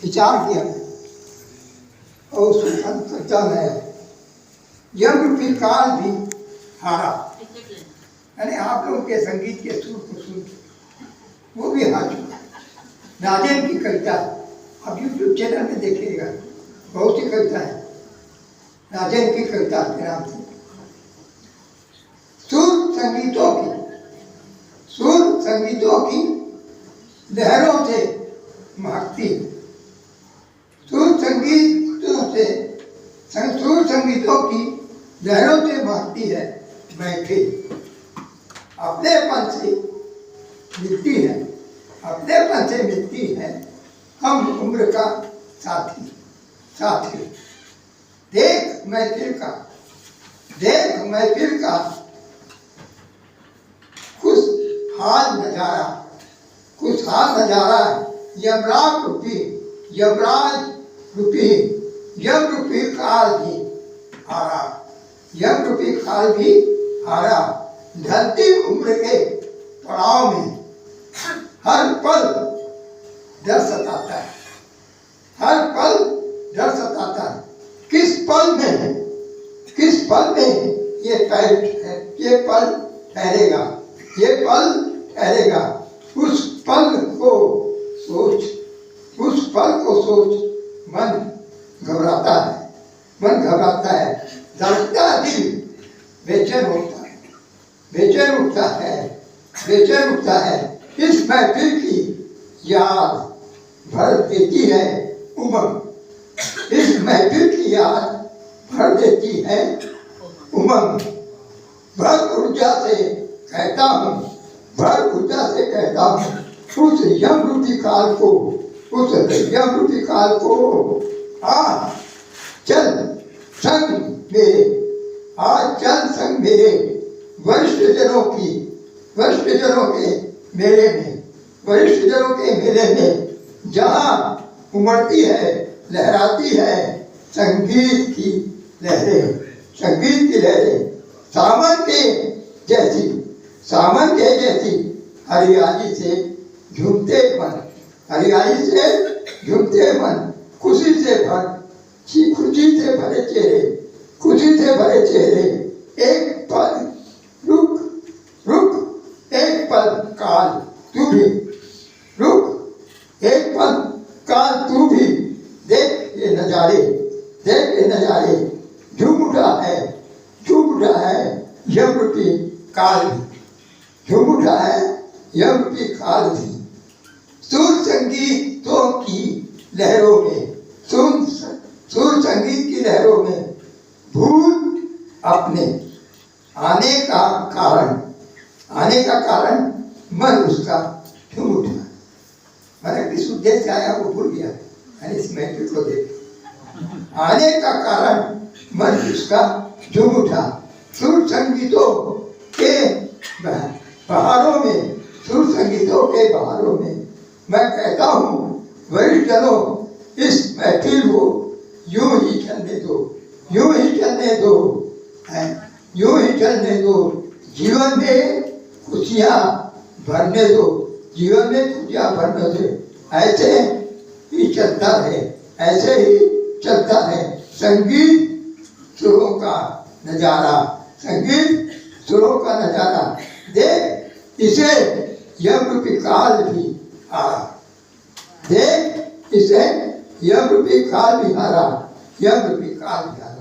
विचार किया और चर्चा में यम फिर काल भी हारा, यानी आप लोगों के संगीत के सुर को सुन वो भी हार चुका। नाजिम की कविता आप यूट्यूब चैनल में देखिएगा, बहुत सी कविता है नाजिम की कविता के नाम से। सुर संगीतों की लहरों से महकती, सुर संगीतों की लहरों से महकती है महफिल। अपनेपन से मिलती है, अपनेपन से मिलती है हम उम्र का साथी। देख महफिल का खुशहाल नजारा यमराज रूपी काल भी हारा। ढलती उम्र के पड़ाव में हर पल डर सताता है, किस पल में ये पल ठहरेगा। उस पल को सोच मन घबराता है, धड़कता दिल बेचैन उठता है। इस महफिल की याद भर देती है उमंग, भर ऊर्जा से कहता हूँ उस यम रूपी काल को आ चल संग मेरे वरिष्ठ जनों के मेले में, जहाँ उमड़ती है लहराती है संगीत की लहरें। सावन के जैसी हरियाली से झूमते मन, खुशी से भरे चेहरे। एक पल रुक एक पल काल तू भी देख ये नजारे। झूम उठा है यम रूपी काल भी। सुर संगीतों की लहरों में भूल अपने आने का कारण मन उसका झूम उठा। मैंने किस उद्देश्य से आया वो भूल गया, मैंने इस महफिल को देखा। आने का कारण मन उसका झूम उठा। सुर संगीतों के बहारों में मैं कहता हूँ वरिष्ठ जनों, इस महफिल को यूं ही चलने दो। जीवन में खुशियाँ भरने दो। ऐसे ही चलता रहे संगीत सुरों का नजारा। देख इसे यम रूपी काल भी हारा। यम रूपी काल भी हारा।